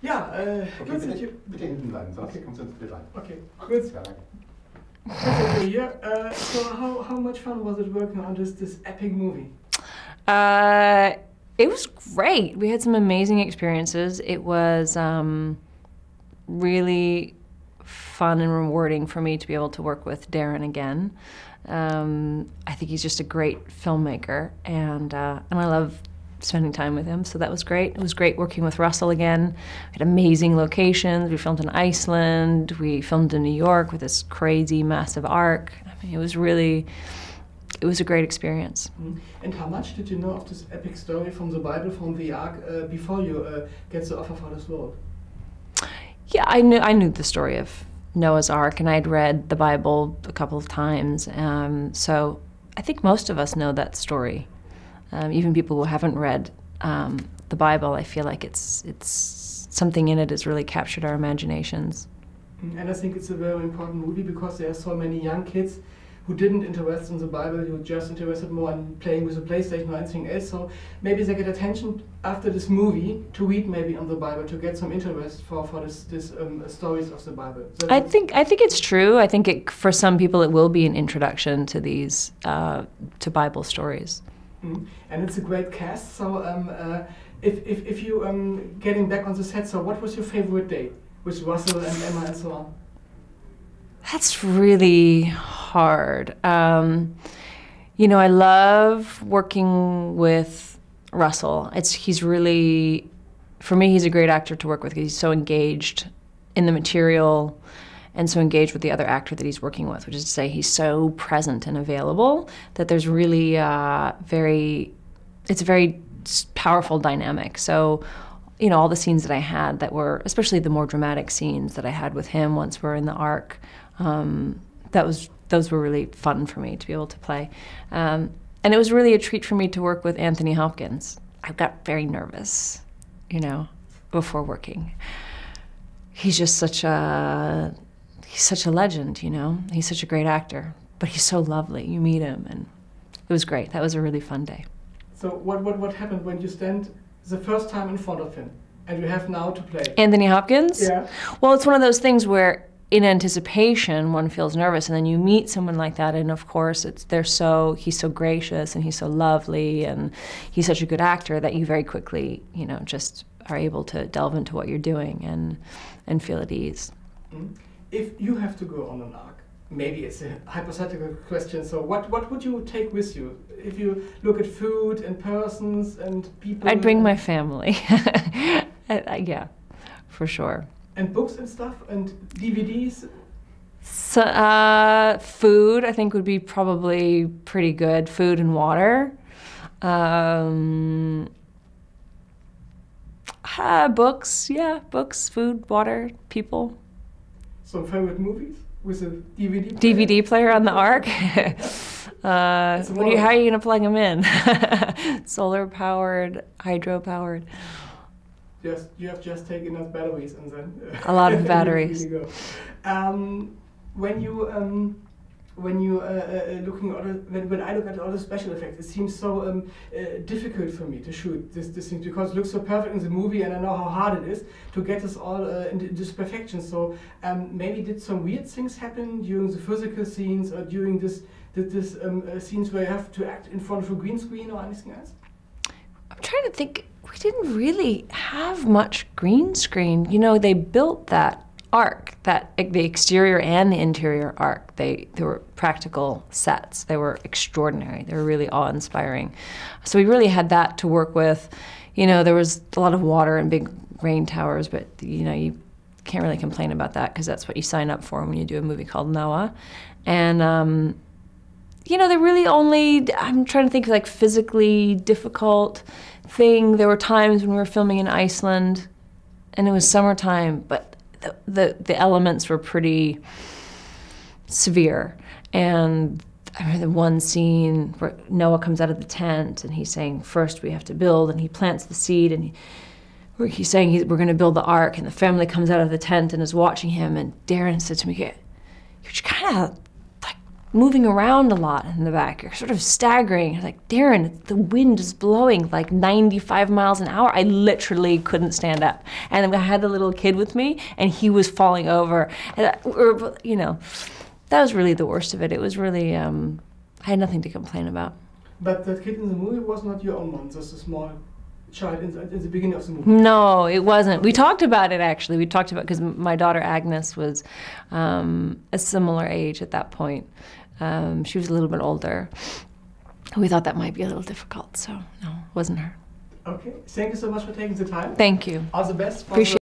Ja, Okay, bitte hinten bleiben, sonst kommst du ins Bild rein. Okay, gut. Ja, danke. Here. So how much fun was it working on this epic movie? It was great. We had some amazing experiences. It was really fun and rewarding for me to be able to work with Darren again. I think he's just a great filmmaker, and I love spending time with him, so that was great. It was great working with Russell again. We had amazing locations. We filmed in Iceland. We filmed in New York with this crazy, massive ark. I mean, it was a great experience. And how much did you know of this epic story from the Bible, from the ark, before you get the offer for this role? Yeah, I knew the story of Noah's Ark, and I'd read the Bible a couple of times. So I think most of us know that story. Even people who haven't read the Bible, I feel like it's something in it has really captured our imaginations. And I think it's a very important movie because there are so many young kids who didn't interest in the Bible, who just interested more in playing with the PlayStation or anything else. So maybe they get attention after this movie to read maybe on the Bible, to get some interest for this stories of the Bible. So I think it's true. I think for some people it will be an introduction to these to Bible stories. And it's a great cast. So if you getting back on the set, so what was your favorite day with Russell and Emma and so on? That's really hard. You know, I love working with Russell. He's really, for me, he's a great actor to work with because he's so engaged in the material and so engaged with the other actor that he's working with, which is to say he's so present and available that there's really it's a very powerful dynamic. So, you know, all the scenes that I had that were, especially the more dramatic scenes that I had with him once we're in the ark, those were really fun for me to be able to play. And it was really a treat for me to work with Anthony Hopkins. I got very nervous, you know, before working. He's just such a legend, you know. He's such a great actor, but he's so lovely. You meet him, and it was great. That was a really fun day. So what happened when you stand the first time in front of him and you have now to play? Anthony Hopkins? Yeah. Well, it's one of those things where in anticipation one feels nervous, and then you meet someone like that, and of course he's so gracious and he's so lovely and he's such a good actor that you very quickly, you know, just are able to delve into what you're doing and feel at ease. If you have to go on an ark, maybe it's a hypothetical question, so what would you take with you? If you look at food and persons and people... I'd bring my family. Yeah, for sure. And books and stuff, and DVDs? So, food, I think, would be probably pretty good. Food and water. Books, yeah, books, food, water, people. Some favorite movies with a DVD player? DVD player on the ark? How are you going to plug them in? Solar powered, hydro powered. You have just taken enough batteries and then a lot of batteries. When I look at all the special effects, it seems so difficult for me to shoot this thing because it looks so perfect in the movie, and I know how hard it is to get this all into this perfection. So maybe did some weird things happen during the physical scenes or during this scenes where you have to act in front of a green screen or anything else? I'm trying to think. We didn't really have much green screen. You know, they built that ark, the exterior and the interior ark. They were practical sets. They were extraordinary. They were really awe-inspiring. So we really had that to work with. You know, there was a lot of water and big rain towers, but you know, you can't really complain about that because that's what you sign up for when you do a movie called Noah. And you know, they really only, I'm trying to think like physically difficult thing. There were times when we were filming in Iceland and it was summertime, but the elements were pretty severe. And I remember the one scene where Noah comes out of the tent and he's saying, first we have to build, and he plants the seed, and he's saying we're going to build the ark, and the family comes out of the tent and is watching him, and Darren said to me, you're kind of like moving around a lot in the back. You're sort of staggering. You're like, Darren, the wind is blowing like 95 miles an hour. I literally couldn't stand up. And I had the little kid with me, and he was falling over. And you know, that was really the worst of it. It was really, I had nothing to complain about. But that kid in the movie was not your own one, just a small child in the beginning of the movie. No, it wasn't. We talked about it, actually. We talked about, because my daughter Agnes was a similar age at that point. She was a little bit older. We thought that might be a little difficult, so no, it wasn't her. Okay, thank you so much for taking the time. Thank you. All the best. Appreciate